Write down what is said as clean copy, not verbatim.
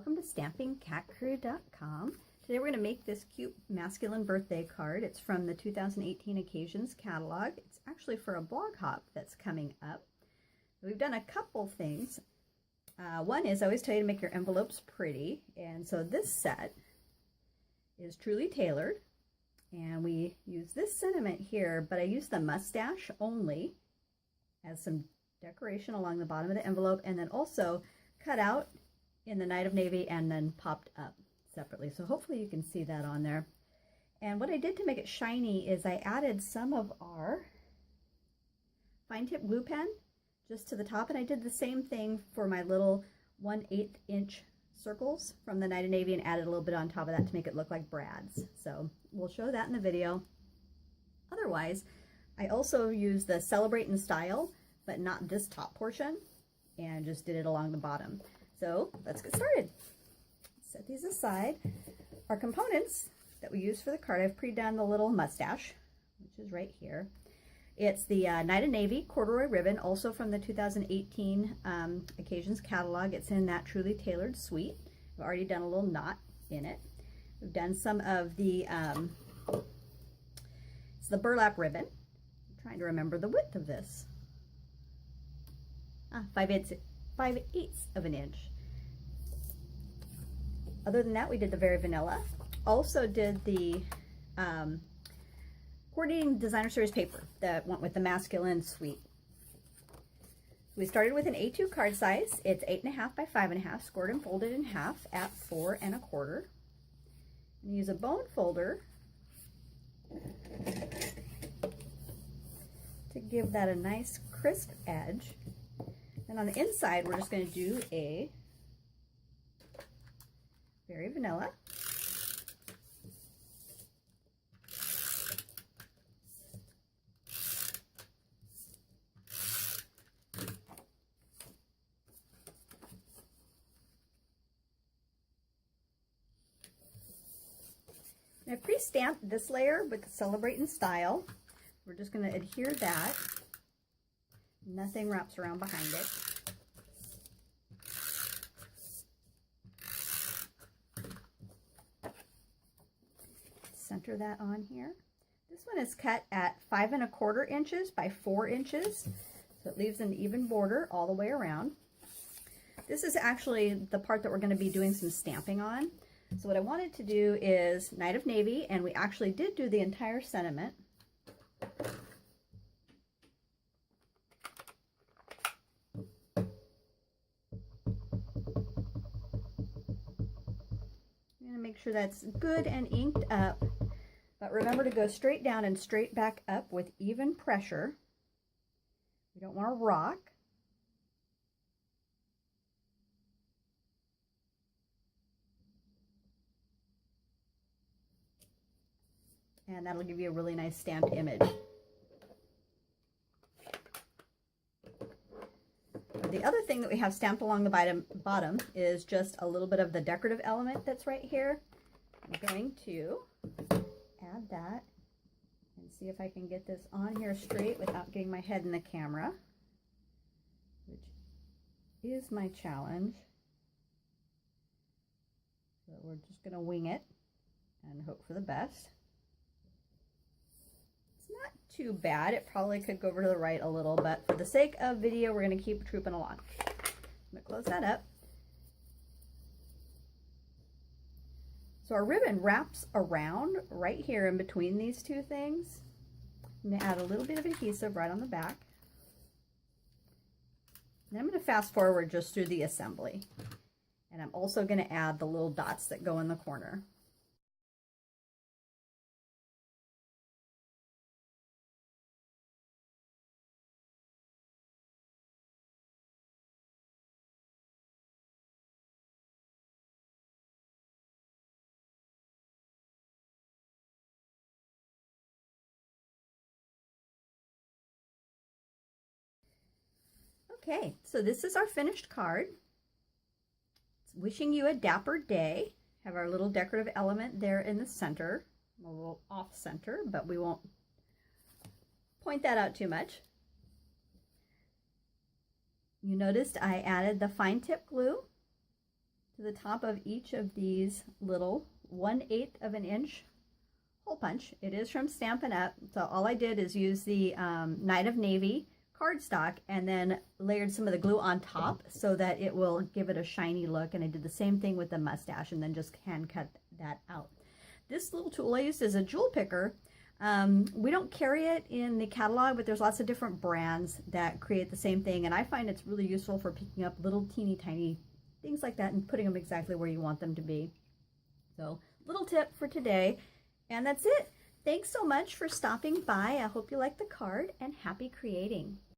welcome to stampingcatcrew.com. Today we're going to make this cute masculine birthday card. It's from the 2018 Occasions catalog. It's actually for a blog hop that's coming up. We've done a couple things. One is I always tell you to make your envelopes pretty, and so this set is truly tailored, and we use this sentiment here, but I use the mustache only as some decoration along the bottom of the envelope, and then also cut out in the Night of Navy and then popped up separately. So hopefully you can see that on there. And what I did to make it shiny is I added some of our fine tip glue pen just to the top, and I did the same thing for my little 1/8 inch circles from the Night of Navy and added a little bit on top of that to make it look like brads. So we'll show that in the video. Otherwise, I also used the Celebrate in Style, but not this top portion, and just did it along the bottom. So let's get started. Set these aside. Our components that we use for the card, I've pre-done the little mustache, which is right here. It's the Night of Navy Corduroy Ribbon, also from the 2018 Occasions catalog. It's in that truly tailored suite. I've already done a little knot in it. We've done some of the, it's the Burlap Ribbon. I'm trying to remember the width of this. 5/8 of an inch. Other than that, we did the very vanilla. Also did the coordinating designer series paper that went with the masculine suite. We started with an A2 card size. It's 8.5 by 5.5, scored and folded in half at 4 1/4. And use a bone folder to give that a nice crisp edge. And on the inside, we're just going to do a very vanilla. And I pre-stamped this layer with the Celebrate in Style. We're just going to adhere that. Nothing wraps around behind it. Center that on here. This one is cut at 5 1/4 inches by 4 inches, so it leaves an even border all the way around. This is actually the part that we're going to be doing some stamping on. So what I wanted to do is Night of Navy, and we actually did do the entire sentiment. Make sure that's good and inked up, but remember to go straight down and straight back up with even pressure. We don't want to rock. And that'll give you a really nice stamped image. The other thing that we have stamped along the bottom is just a little bit of the decorative element that's right here. I'm going to add that and see if I can get this on here straight without getting my head in the camera, which is my challenge. So we're just going to wing it and hope for the best. Not too bad. It probably could go over to the right a little, but for the sake of video, we're going to keep trooping along. I'm going to close that up. So our ribbon wraps around right here in between these two things. I'm going to add a little bit of adhesive right on the back. And I'm going to fast forward just through the assembly. And I'm also going to add the little dots that go in the corner. Okay, so this is our finished card. It's wishing you a dapper day. Have our little decorative element there in the center, a little off center, but we won't point that out too much. You noticed I added the fine tip glue to the top of each of these little 1/8 of an inch hole punch. It is from Stampin' Up! So all I did is use the Night of Navy cardstock and then layered some of the glue on top so that it will give it a shiny look. And I did the same thing with the mustache and then just hand cut that out. This little tool I used is a jewel picker. We don't carry it in the catalog, but there's lots of different brands that create the same thing. And I find it's really useful for picking up little teeny tiny things like that and putting them exactly where you want them to be. So little tip for today. And that's it. Thanks so much for stopping by. I hope you like the card and happy creating.